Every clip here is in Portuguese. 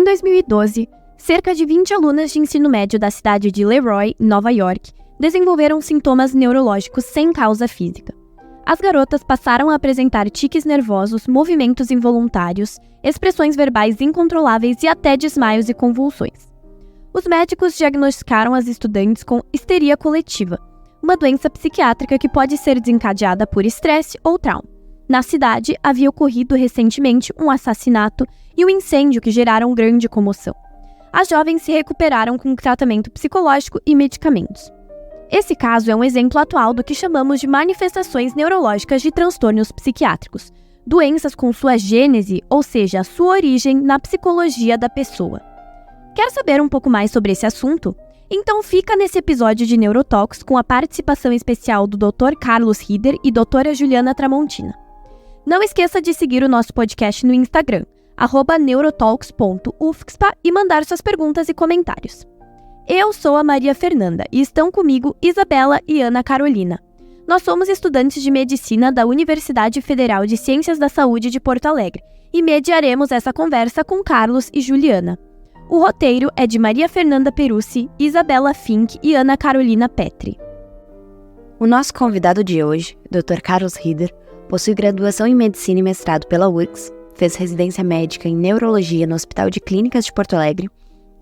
2012, cerca de 20 alunas de ensino médio da cidade de Leroy, Nova York, desenvolveram sintomas neurológicos sem causa física. As garotas passaram a apresentar tiques nervosos, movimentos involuntários, expressões verbais incontroláveis e até desmaios e convulsões. Os médicos diagnosticaram as estudantes com histeria coletiva, uma doença psiquiátrica que pode ser desencadeada por estresse ou trauma. Na cidade, havia ocorrido recentemente um assassinato e um incêndio que geraram grande comoção. As jovens se recuperaram com tratamento psicológico e medicamentos. Esse caso é um exemplo atual do que chamamos de manifestações neurológicas de transtornos psiquiátricos, doenças com sua gênese, ou seja, a sua origem, na psicologia da pessoa. Quer saber um pouco mais sobre esse assunto? Então fica nesse episódio de Neurotalks com a participação especial do Dr. Carlos Rieder e doutora Juliana Tramontina. Não esqueça de seguir o nosso podcast no Instagram, @neurotalks.ufxpa, e mandar suas perguntas e comentários. Eu sou a Maria Fernanda e estão comigo Isabela e Ana Carolina. Nós somos estudantes de Medicina da Universidade Federal de Ciências da Saúde de Porto Alegre e mediaremos essa conversa com Carlos e Juliana. O roteiro é de Maria Fernanda Perussi, Isabela Fink e Ana Carolina Petri. O nosso convidado de hoje, Dr. Carlos Rieder, possui graduação em Medicina e mestrado pela URGS, fez residência médica em Neurologia no Hospital de Clínicas de Porto Alegre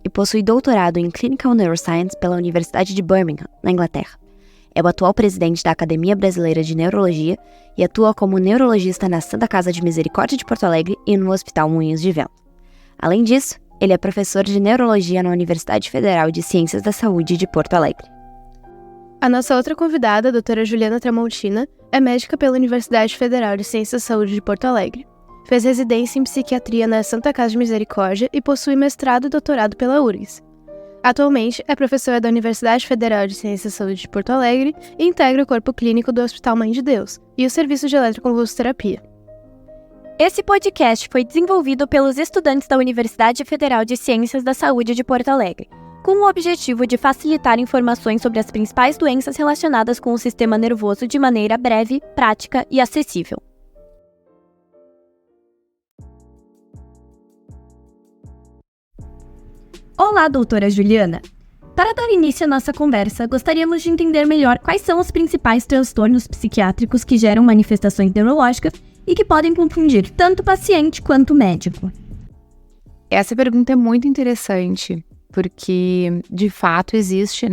e possui doutorado em Clinical Neuroscience pela Universidade de Birmingham, na Inglaterra. É o atual presidente da Academia Brasileira de Neurologia e atua como neurologista na Santa Casa de Misericórdia de Porto Alegre e no Hospital Moinhos de Vento. Além disso, ele é professor de Neurologia na Universidade Federal de Ciências da Saúde de Porto Alegre. A nossa outra convidada, a doutora Juliana Tramontina, é médica pela Universidade Federal de Ciências da Saúde de Porto Alegre. Fez residência em psiquiatria na Santa Casa de Misericórdia e possui mestrado e doutorado pela URGS. Atualmente, é professora da Universidade Federal de Ciências da Saúde de Porto Alegre e integra o corpo clínico do Hospital Mãe de Deus e o serviço de eletroconvulsoterapia. Esse podcast foi desenvolvido pelos estudantes da Universidade Federal de Ciências da Saúde de Porto Alegre, com o objetivo de facilitar informações sobre as principais doenças relacionadas com o sistema nervoso de maneira breve, prática e acessível. Olá, doutora Juliana! Para dar início à nossa conversa, gostaríamos de entender melhor quais são os principais transtornos psiquiátricos que geram manifestações neurológicas e que podem confundir tanto o paciente quanto o médico. Essa pergunta é muito interessante, porque, de fato, existe,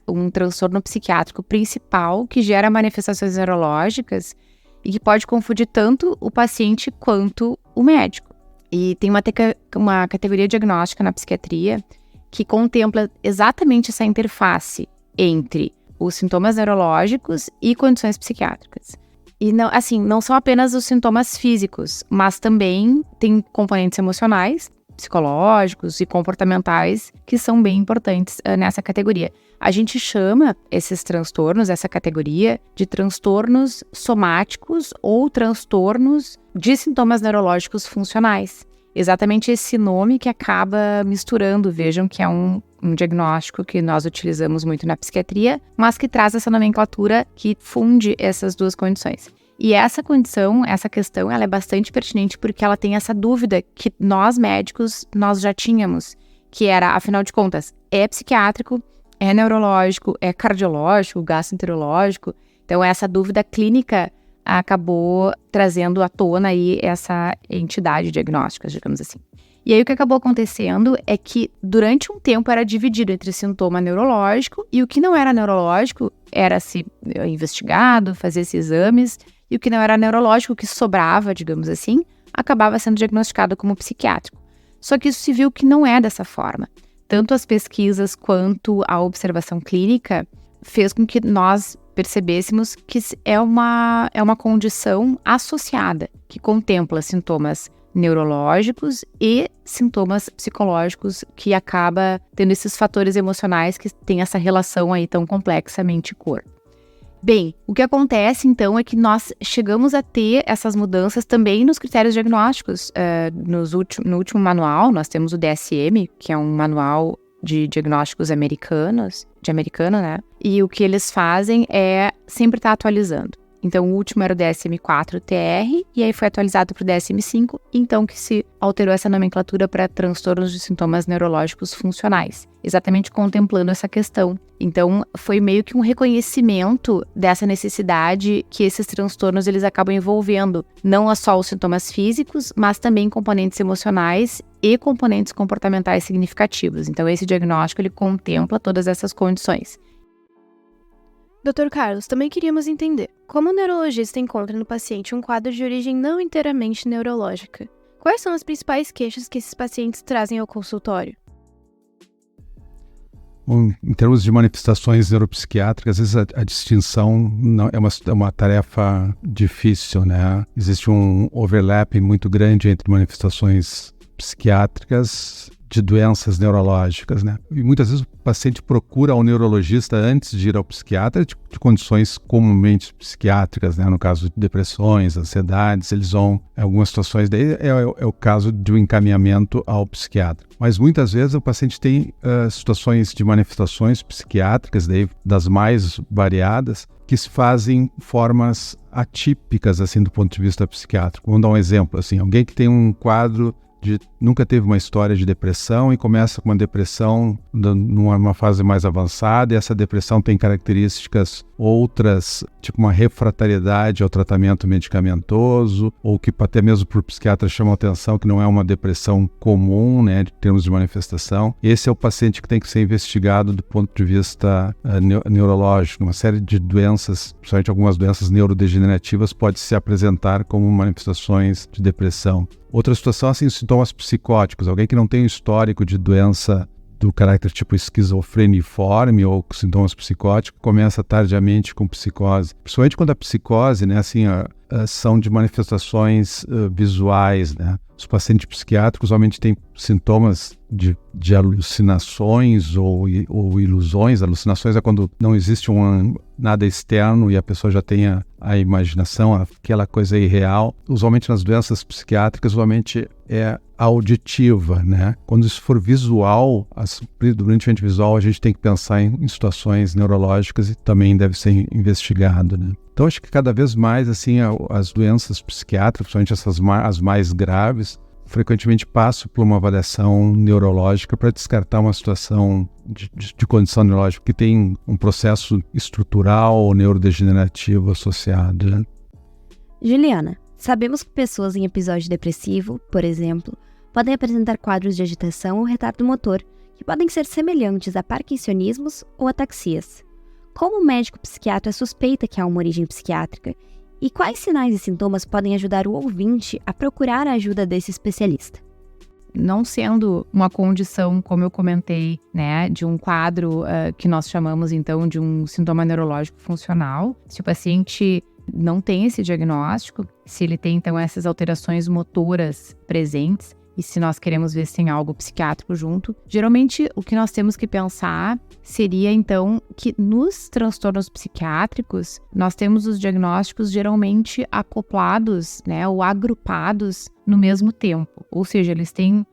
um transtorno psiquiátrico principal que gera manifestações neurológicas e que pode confundir tanto o paciente quanto o médico. E tem uma categoria diagnóstica na psiquiatria que contempla exatamente essa interface entre os sintomas neurológicos e condições psiquiátricas. E não são apenas os sintomas físicos, mas também tem componentes emocionais, psicológicos e comportamentais que são bem importantes nessa categoria. A gente chama esses transtornos, essa categoria, de transtornos somáticos ou transtornos de sintomas neurológicos funcionais. Exatamente esse nome que acaba misturando, vejam que é um diagnóstico que nós utilizamos muito na psiquiatria, mas que traz essa nomenclatura que funde essas duas condições. E essa questão, ela é bastante pertinente porque ela tem essa dúvida que nós médicos, nós já tínhamos, que era, afinal de contas, é psiquiátrico, é neurológico, é cardiológico, gastroenterológico. Então, essa dúvida clínica acabou trazendo à tona aí essa entidade diagnóstica, digamos assim. E aí, o que acabou acontecendo é que, durante um tempo, era dividido entre sintoma neurológico e o que não era neurológico era se investigado, fazer esses exames, e o que não era neurológico, que sobrava, digamos assim, acabava sendo diagnosticado como psiquiátrico. Só que isso se viu que não é dessa forma. Tanto as pesquisas quanto a observação clínica fez com que nós percebêssemos que é uma condição associada, que contempla sintomas neurológicos e sintomas psicológicos, que acaba tendo esses fatores emocionais que tem essa relação aí tão complexa mente-corpo. Bem, o que acontece então é que nós chegamos a ter essas mudanças também nos critérios diagnósticos. No último manual, nós temos o DSM, que é um manual de diagnósticos americano, né? E o que eles fazem é sempre estar atualizando. Então, o último era o DSM-4-TR, e aí foi atualizado para o DSM-5, então que se alterou essa nomenclatura para transtornos de sintomas neurológicos funcionais, exatamente contemplando essa questão. Então, foi meio que um reconhecimento dessa necessidade que esses transtornos eles acabam envolvendo, não só os sintomas físicos, mas também componentes emocionais e componentes comportamentais significativos. Então, esse diagnóstico ele contempla todas essas condições. Dr. Carlos, também queríamos entender como o neurologista encontra no paciente um quadro de origem não inteiramente neurológica. Quais são as principais queixas que esses pacientes trazem ao consultório? Bom, em termos de manifestações neuropsiquiátricas, às vezes a distinção não, é uma tarefa difícil, né? Existe um overlapping muito grande entre manifestações psiquiátricas de doenças neurológicas, né? E muitas vezes o paciente procura o neurologista antes de ir ao psiquiatra de condições comumente psiquiátricas, né? No caso de depressões, ansiedades, eles vão, em algumas situações, daí é o caso de um encaminhamento ao psiquiatra. Mas muitas vezes o paciente tem situações de manifestações psiquiátricas, daí das mais variadas, que se fazem formas atípicas, assim, do ponto de vista psiquiátrico. Vamos dar um exemplo, assim, alguém que tem um quadro nunca teve uma história de depressão e começa com uma depressão numa fase mais avançada, e essa depressão tem características outras, tipo uma refratariedade ao tratamento medicamentoso, ou que até mesmo por psiquiatra chama a atenção que não é uma depressão comum, né, em termos de manifestação. Esse é o paciente que tem que ser investigado do ponto de vista neurológico. Uma série de doenças, principalmente algumas doenças neurodegenerativas, pode se apresentar como manifestações de depressão. Outra situação, assim, os sintomas psicóticos. Alguém que não tem um histórico de doença do caráter tipo esquizofreniforme ou sintomas psicóticos, começa tardiamente com psicose. Principalmente quando a psicose, né, assim, são de manifestações visuais, né? Os pacientes psiquiátricos normalmente têm sintomas de alucinações ou ilusões. Alucinações é quando não existe nada externo e a pessoa já tem a imaginação, aquela coisa irreal. Usualmente nas doenças psiquiátricas, usualmente é auditiva, né? Quando isso for visual, predominantemente visual, a gente tem que pensar em situações neurológicas e também deve ser investigado, né? Então, acho que cada vez mais, assim, as doenças psiquiátricas, principalmente as mais graves, frequentemente passam por uma avaliação neurológica para descartar uma situação de condição neurológica que tem um processo estrutural ou neurodegenerativo associado, né? Juliana, sabemos que pessoas em episódio depressivo, por exemplo, podem apresentar quadros de agitação ou retardo motor, que podem ser semelhantes a parkinsonismos ou ataxias. Como o médico psiquiatra suspeita que há uma origem psiquiátrica? E quais sinais e sintomas podem ajudar o ouvinte a procurar a ajuda desse especialista? Não sendo uma condição, como eu comentei, né, de um quadro que nós chamamos, então, de um sintoma neurológico funcional, se o paciente não tem esse diagnóstico, se ele tem, então, essas alterações motoras presentes, e se nós queremos ver se tem algo psiquiátrico junto, geralmente o que nós temos que pensar seria, então, que nos transtornos psiquiátricos, nós temos os diagnósticos geralmente acoplados, né, ou agrupados no mesmo tempo. Ou seja,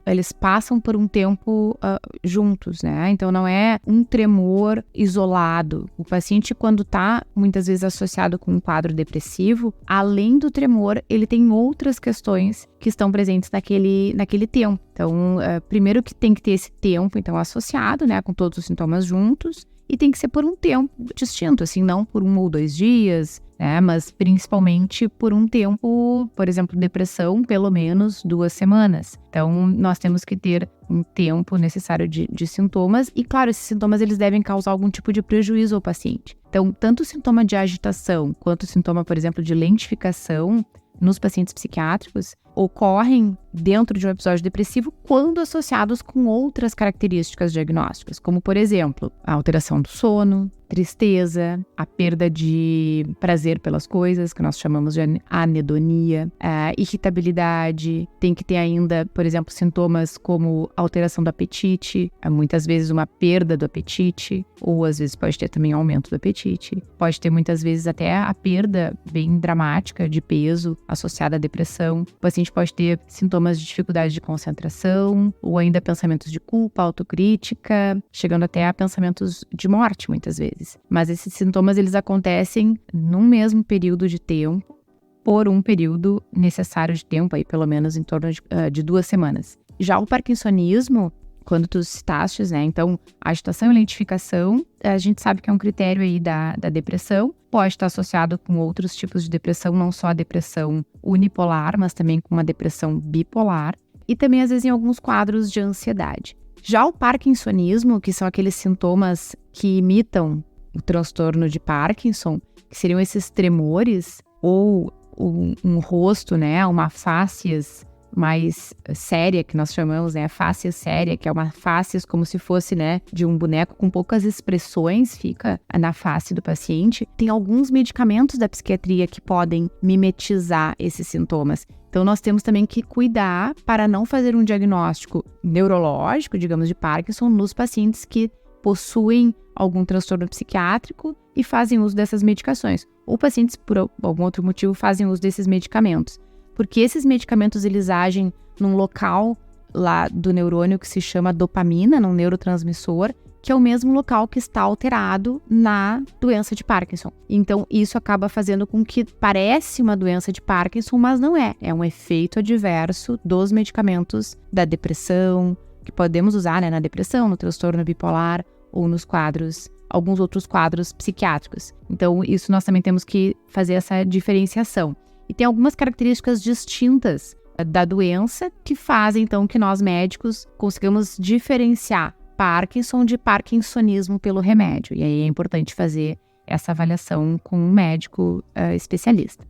eles passam por um tempo juntos, né? Então, não é um tremor isolado. O paciente, quando está muitas vezes associado com um quadro depressivo, além do tremor, ele tem outras questões que estão presentes naquele tempo. Então, primeiro que tem que ter esse tempo, então, associado, né, com todos os sintomas juntos, e tem que ser por um tempo distinto, assim, não por 1 ou 2 dias, né, mas principalmente por um tempo, por exemplo, depressão, pelo menos 2 semanas. Então, nós temos que ter um tempo necessário de sintomas e, claro, esses sintomas eles devem causar algum tipo de prejuízo ao paciente. Então, tanto o sintoma de agitação quanto o sintoma, por exemplo, de lentificação nos pacientes psiquiátricos ocorrem dentro de um episódio depressivo quando associados com outras características diagnósticas, como, por exemplo, a alteração do sono, tristeza, a perda de prazer pelas coisas, que nós chamamos de anedonia, irritabilidade, tem que ter ainda, por exemplo, sintomas como alteração do apetite, muitas vezes uma perda do apetite, ou às vezes pode ter também aumento do apetite, pode ter muitas vezes até a perda bem dramática de peso associada à depressão. O paciente paciente pode ter sintomas de dificuldade de concentração, ou ainda pensamentos de culpa, autocrítica, chegando até a pensamentos de morte, muitas vezes. Mas esses sintomas, eles acontecem num mesmo período de tempo, por um período necessário de tempo, aí pelo menos em torno de 2 semanas. Já o parkinsonismo, quando tu citaste, né, então a agitação e lentificação, a gente sabe que é um critério aí da depressão, pode estar associado com outros tipos de depressão, não só a depressão unipolar, mas também com uma depressão bipolar, e também às vezes em alguns quadros de ansiedade. Já o parkinsonismo, que são aqueles sintomas que imitam o transtorno de Parkinson, que seriam esses tremores, ou um rosto, né, uma fáscias mais séria, que nós chamamos, né, fáscia séria, que é uma fáscias como se fosse, né, de um boneco com poucas expressões, fica na face do paciente. Tem alguns medicamentos da psiquiatria que podem mimetizar esses sintomas. Então, nós temos também que cuidar para não fazer um diagnóstico neurológico, digamos, de Parkinson, nos pacientes que possuem algum transtorno psiquiátrico e fazem uso dessas medicações. Ou pacientes, por algum outro motivo, fazem uso desses medicamentos. Porque esses medicamentos, eles agem num local lá do neurônio que se chama dopamina, num neurotransmissor, que é o mesmo local que está alterado na doença de Parkinson. Então, isso acaba fazendo com que parece uma doença de Parkinson, mas não é. É um efeito adverso dos medicamentos da depressão, que podemos usar, né, na depressão, no transtorno bipolar ou nos quadros, alguns outros quadros psiquiátricos. Então, isso nós também temos que fazer essa diferenciação. E tem algumas características distintas da doença que fazem, então, que nós médicos consigamos diferenciar Parkinson de parkinsonismo pelo remédio. E aí é importante fazer essa avaliação com um médico especialista.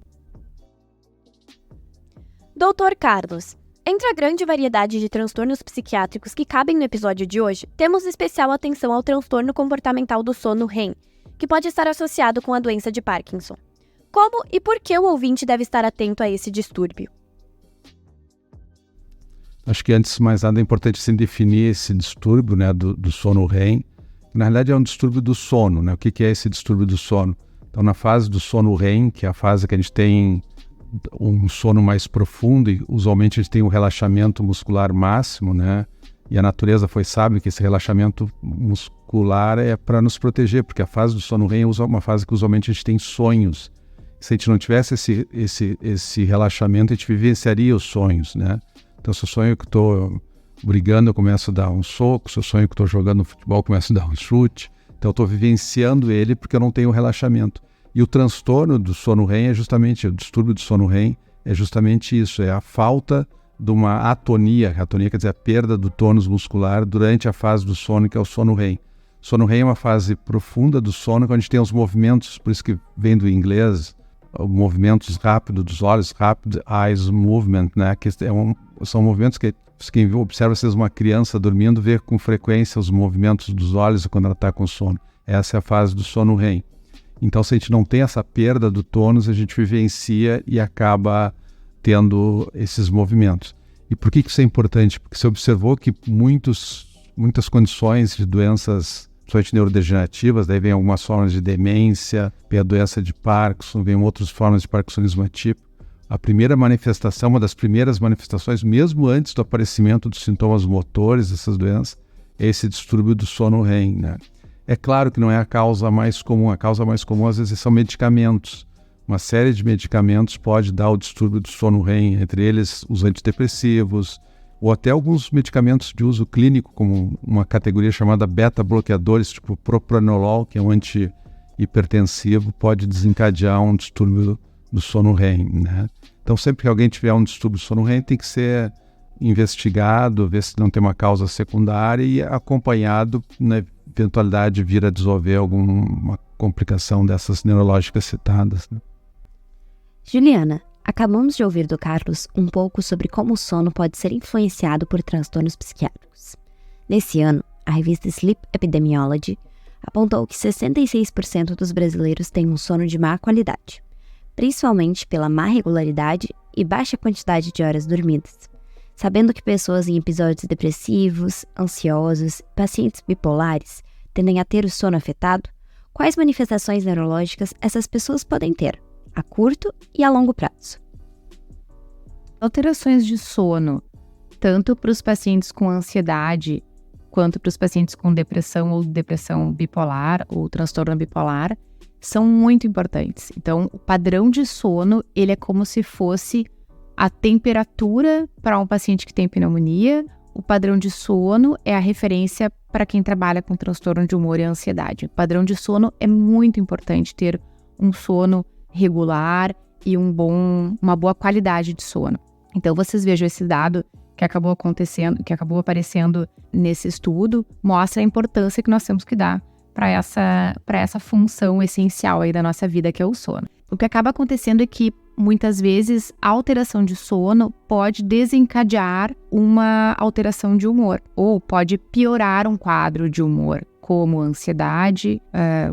Doutor Carlos, entre a grande variedade de transtornos psiquiátricos que cabem no episódio de hoje, temos especial atenção ao transtorno comportamental do sono REM, que pode estar associado com a doença de Parkinson. Como e por que o ouvinte deve estar atento a esse distúrbio? Acho que antes de mais nada é importante assim, definir esse distúrbio, né, do sono REM. Na realidade é um distúrbio do sono, né? O que é esse distúrbio do sono? Então na fase do sono REM, que é a fase que a gente tem um sono mais profundo e usualmente a gente tem um relaxamento muscular máximo, né? E a natureza foi sábia que esse relaxamento muscular é para nos proteger, porque a fase do sono REM é uma fase que usualmente a gente tem sonhos. Se a gente não tivesse esse relaxamento, a gente vivenciaria os sonhos, né? Então, se eu sonho que estou brigando, eu começo a dar um soco. Se eu sonho que estou jogando futebol, eu começo a dar um chute. Então, eu estou vivenciando ele porque eu não tenho relaxamento. E o transtorno do sono REM é justamente, o distúrbio do sono REM é justamente isso, é a falta de uma atonia. A atonia quer dizer a perda do tônus muscular durante a fase do sono, que é o sono REM. Sono REM é uma fase profunda do sono, quando a gente tem os movimentos, por isso que vem do inglês, movimentos rápidos dos olhos, rapid eyes movement, né? Que são movimentos que quem observa às vezes uma criança dormindo vê com frequência os movimentos dos olhos quando ela está com sono. Essa é a fase do sono REM. Então, se a gente não tem essa perda do tônus, a gente vivencia e acaba tendo esses movimentos. E por que isso é importante? Porque você observou que muitas condições de doenças, principalmente neurodegenerativas, daí vem algumas formas de demência, vem a doença de Parkinson, vem outras formas de parkinsonismo atípico. A primeira manifestação, uma das primeiras manifestações, mesmo antes do aparecimento dos sintomas motores dessas doenças, é esse distúrbio do sono REM, né? É claro que não é a causa mais comum. A causa mais comum, às vezes, são medicamentos. Uma série de medicamentos pode dar o distúrbio do sono REM, entre eles os antidepressivos, ou até alguns medicamentos de uso clínico, como uma categoria chamada beta-bloqueadores, tipo propranolol, que é um antihipertensivo, pode desencadear um distúrbio do sono REM, né? Então, sempre que alguém tiver um distúrbio do sono REM, tem que ser investigado, ver se não tem uma causa secundária e acompanhado na eventualidade de vir a desenvolver alguma complicação dessas neurológicas citadas, né? Juliana, acabamos de ouvir do Carlos um pouco sobre como o sono pode ser influenciado por transtornos psiquiátricos. Nesse ano, a revista Sleep Epidemiology apontou que 66% dos brasileiros têm um sono de má qualidade, principalmente pela má regularidade e baixa quantidade de horas dormidas. Sabendo que pessoas em episódios depressivos, ansiosos, pacientes bipolares tendem a ter o sono afetado, quais manifestações neurológicas essas pessoas podem ter, a curto e a longo prazo? Alterações de sono, tanto para os pacientes com ansiedade, quanto para os pacientes com depressão ou depressão bipolar ou transtorno bipolar, são muito importantes. Então, o padrão de sono, ele é como se fosse a temperatura para um paciente que tem pneumonia. O padrão de sono é a referência para quem trabalha com transtorno de humor e ansiedade. O padrão de sono é muito importante ter um sono regular e uma boa qualidade de sono. Então, vocês vejam esse dado que acabou aparecendo nesse estudo, mostra a importância que nós temos que dar para essa função essencial aí da nossa vida, que é o sono. O que acaba acontecendo é que, muitas vezes, a alteração de sono pode desencadear uma alteração de humor, ou pode piorar um quadro de humor, como ansiedade,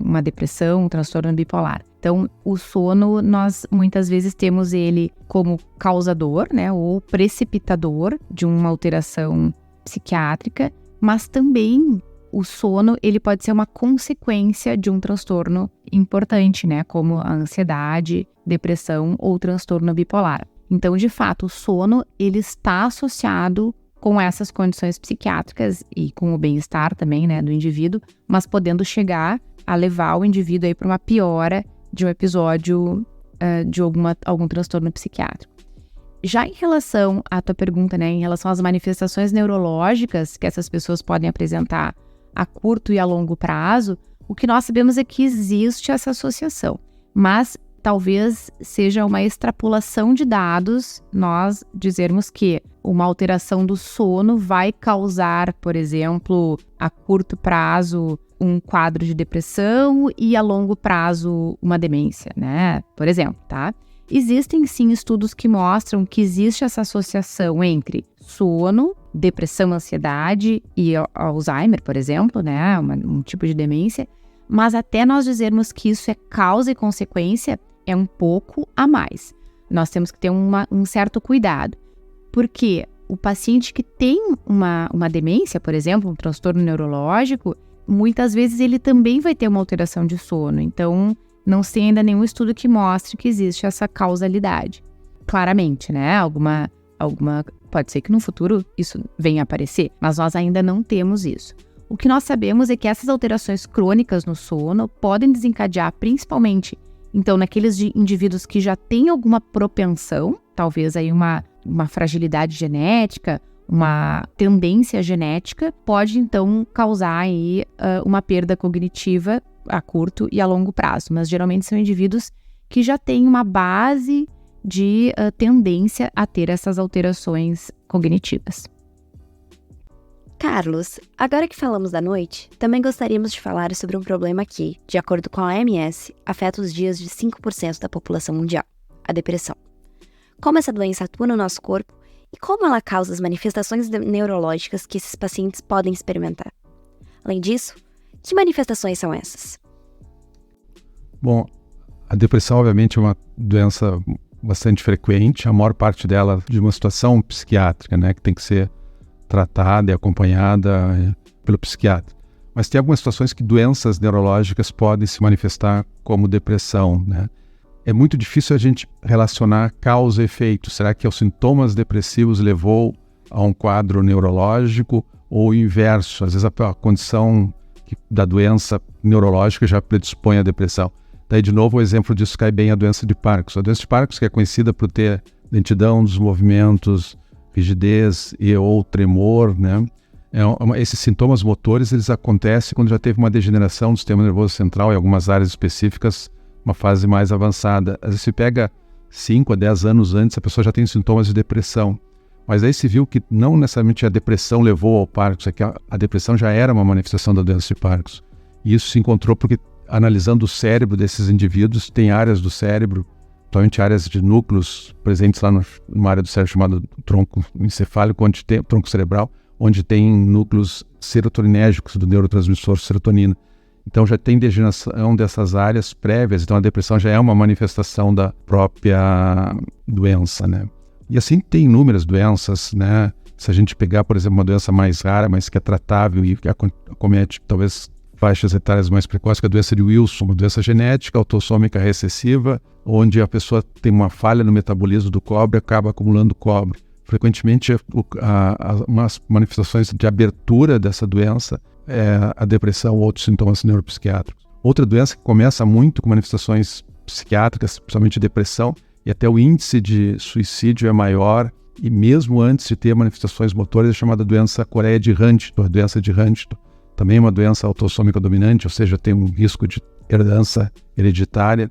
uma depressão, um transtorno bipolar. Então, o sono, nós muitas vezes temos ele como causador, né, ou precipitador de uma alteração psiquiátrica, mas também o sono, ele pode ser uma consequência de um transtorno importante, né, como a ansiedade, depressão ou transtorno bipolar. Então, de fato, o sono, ele está associado com essas condições psiquiátricas e com o bem-estar também, né, do indivíduo, mas podendo chegar a levar o indivíduo aí para uma piora de um episódio de algum transtorno psiquiátrico. Já em relação à tua pergunta, né, em relação às manifestações neurológicas que essas pessoas podem apresentar a curto e a longo prazo, o que nós sabemos é que existe essa associação, mas talvez seja uma extrapolação de dados nós dizermos que uma alteração do sono vai causar, por exemplo, a curto prazo um quadro de depressão e a longo prazo uma demência, né? Por exemplo, tá? Existem sim estudos que mostram que existe essa associação entre sono, depressão, ansiedade e Alzheimer, por exemplo, né? Um tipo de demência, mas até nós dizermos que isso é causa e consequência é um pouco a mais. Nós temos que ter um certo cuidado, porque o paciente que tem uma demência, por exemplo, um transtorno neurológico, muitas vezes ele também vai ter uma alteração de sono. Então, não se tem ainda nenhum estudo que mostre que existe essa causalidade. Claramente, né? Pode ser que no futuro isso venha a aparecer, mas nós ainda não temos isso. O que nós sabemos é que essas alterações crônicas no sono podem desencadear principalmente, então, naqueles indivíduos que já têm alguma propensão, talvez aí uma fragilidade genética, uma tendência genética, pode então causar aí uma perda cognitiva a curto e a longo prazo. Mas geralmente são indivíduos que já têm uma base de tendência a ter essas alterações cognitivas. Carlos, agora que falamos da noite, também gostaríamos de falar sobre um problema que, de acordo com a OMS, afeta os dias de 5% da população mundial, a depressão. Como essa doença atua no nosso corpo e como ela causa as manifestações neurológicas que esses pacientes podem experimentar. Além disso, que manifestações são essas? Bom, a depressão obviamente é uma doença bastante frequente, a maior parte dela de uma situação psiquiátrica, né, que tem que ser tratada e acompanhada pelo psiquiatra. Mas tem algumas situações que doenças neurológicas podem se manifestar como depressão, né? É muito difícil a gente relacionar causa e efeito. Será que os sintomas depressivos levou a um quadro neurológico ou o inverso? Às vezes a condição da doença neurológica já predispõe à depressão. Daí, de novo, o exemplo disso cai bem a doença de Parkinson. A doença de Parkinson, que é conhecida por ter lentidão dos movimentos, rigidez ou tremor, né? Esses sintomas motores, eles acontecem quando já teve uma degeneração do sistema nervoso central em algumas áreas específicas, uma fase mais avançada. Às vezes se pega 5 a 10 anos antes, a pessoa já tem sintomas de depressão. Mas aí se viu que não necessariamente a depressão levou ao Parkinson, é que a depressão já era uma manifestação da doença de Parkinson. E isso se encontrou porque, analisando o cérebro desses indivíduos, tem áreas do cérebro, principalmente áreas de núcleos presentes lá numa área do cérebro chamada tronco encefálico, tronco cerebral, onde tem núcleos serotoninérgicos do neurotransmissor serotonina. Então já tem degeneração dessas áreas prévias, então a depressão já é uma manifestação da própria doença, né? E assim tem inúmeras doenças, né? Se a gente pegar, por exemplo, uma doença mais rara, mas que é tratável e que acomete talvez faixas etárias mais precoces, que é a doença de Wilson, uma doença genética autossômica recessiva, onde a pessoa tem uma falha no metabolismo do cobre e acaba acumulando cobre. Frequentemente, umas manifestações de abertura dessa doença é a depressão ou outros sintomas neuropsiquiátricos. Outra doença que começa muito com manifestações psiquiátricas, principalmente depressão, e até o índice de suicídio é maior, e mesmo antes de ter manifestações motoras, é chamada doença Coreia de Huntington, a doença de Huntington. Também é uma doença autossômica dominante, ou seja, tem um risco de herança hereditária,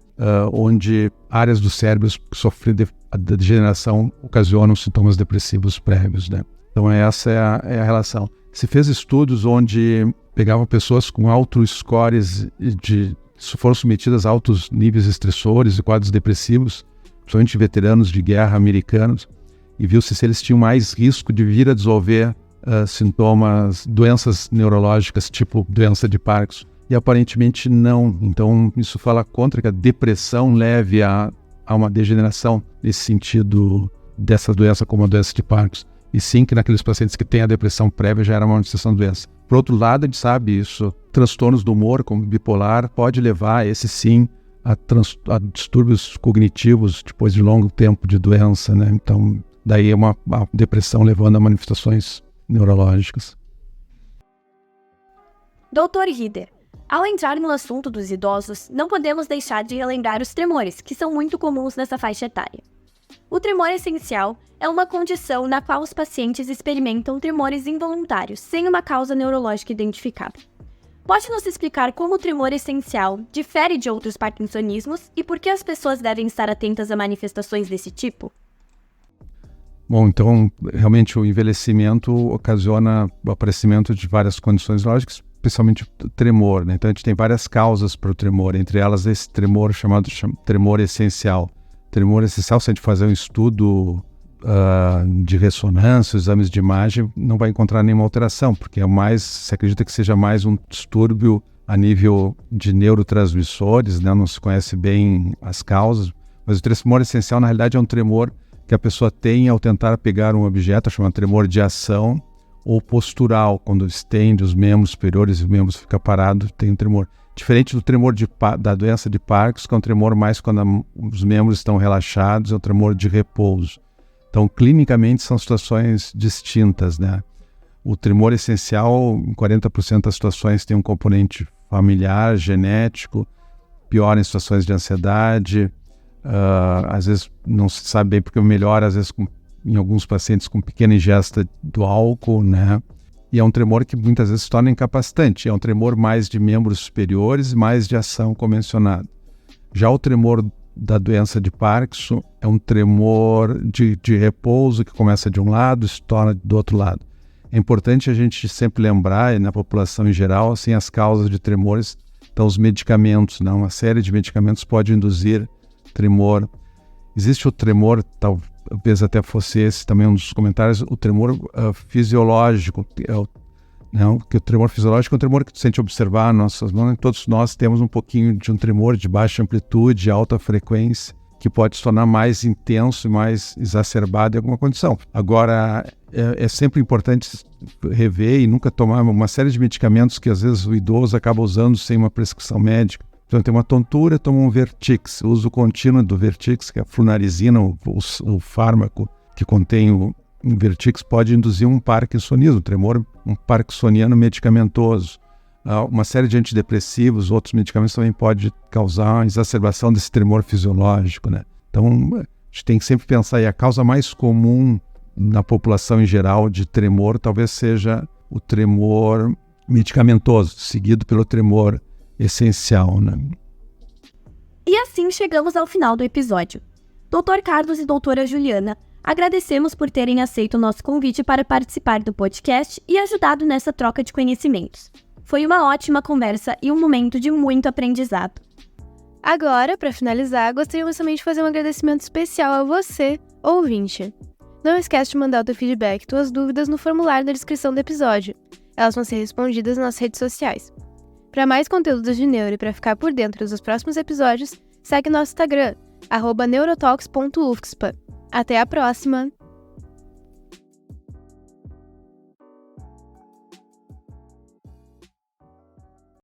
onde áreas do cérebro que sofrem a degeneração ocasionam sintomas depressivos prévios, né? Então essa é a relação. Se fez estudos onde pegavam pessoas com altos scores foram submetidas a altos níveis estressores e quadros depressivos, principalmente veteranos de guerra americanos, e viu-se se eles tinham mais risco de vir a desenvolver sintomas, doenças neurológicas, tipo doença de Parkinson. E aparentemente não. Então isso fala contra que a depressão leve a uma degeneração nesse sentido dessa doença como a doença de Parkinson. E sim que naqueles pacientes que têm a depressão prévia já era uma manifestação da doença. Por outro lado, a gente sabe isso, transtornos do humor, como bipolar, pode levar, esse sim, a distúrbios cognitivos depois de longo tempo de doença, né? Então, daí é uma depressão levando a manifestações neurológicas. Dr. Rieder, ao entrar no assunto dos idosos, não podemos deixar de relembrar os tremores, que são muito comuns nessa faixa etária. O tremor essencial é uma condição na qual os pacientes experimentam tremores involuntários, sem uma causa neurológica identificada. Pode nos explicar como o tremor essencial difere de outros parkinsonismos e por que as pessoas devem estar atentas a manifestações desse tipo? Bom, então, realmente o envelhecimento ocasiona o aparecimento de várias condições neurológicas, especialmente o tremor, né? Então, a gente tem várias causas para o tremor, entre elas esse tremor chamado tremor essencial. Tremor essencial, se a gente fazer um estudo de ressonância, exames de imagem, não vai encontrar nenhuma alteração, porque se acredita que seja mais um distúrbio a nível de neurotransmissores, né? Não se conhece bem as causas, mas o tremor essencial, na realidade, é um tremor que a pessoa tem ao tentar pegar um objeto, chamado tremor de ação, ou postural, quando estende os membros superiores e os membros ficam parados, tem um tremor. Diferente do tremor da doença de Parkinson, que é um tremor mais quando os membros estão relaxados, é um tremor de repouso. Então, clinicamente, são situações distintas, né? O tremor essencial, em 40% das situações, tem um componente familiar, genético, pior em situações de ansiedade, às vezes não se sabe bem porque melhora, às vezes em alguns pacientes com pequena ingesta do álcool, né? E é um tremor que muitas vezes se torna incapacitante, é um tremor mais de membros superiores, mais de ação convencionada. Já o tremor da doença de Parkinson é um tremor de repouso que começa de um lado e se torna do outro lado. É importante a gente sempre lembrar, e na população em geral, assim, as causas de tremores, então os medicamentos, né? Uma série de medicamentos pode induzir tremor. Existe o tremor, talvez até fosse esse também um dos comentários, o tremor fisiológico, que o tremor fisiológico é um tremor que, se a gente observar nossas mãos, todos nós temos um pouquinho de um tremor de baixa amplitude, alta frequência, que pode se tornar mais intenso e mais exacerbado em alguma condição. Agora, é sempre importante rever e nunca tomar uma série de medicamentos que às vezes o idoso acaba usando sem uma prescrição médica. Então, tem uma tontura, toma um Vertix. O uso contínuo do Vertix, que é a flunarizina, o fármaco que contém o Vertix, pode induzir um parkinsonismo, um parkinsoniano medicamentoso. Uma série de antidepressivos, outros medicamentos também pode causar uma exacerbação desse tremor fisiológico, né? Então, a gente tem que sempre pensar, e a causa mais comum na população em geral de tremor talvez seja o tremor medicamentoso, seguido pelo tremor essencial, né? E assim chegamos ao final do episódio. Dr. Carlos e doutora Juliana, agradecemos por terem aceito o nosso convite para participar do podcast e ajudado nessa troca de conhecimentos. Foi uma ótima conversa e um momento de muito aprendizado. Agora, para finalizar, gostaríamos também de fazer um agradecimento especial a você, ouvinte. Não esquece de mandar o teu feedback e tuas dúvidas no formulário da descrição do episódio. Elas vão ser respondidas nas redes sociais. Para mais conteúdos de neuro e para ficar por dentro dos próximos episódios, segue nosso Instagram, @neurotalks.ufspa. Até a próxima!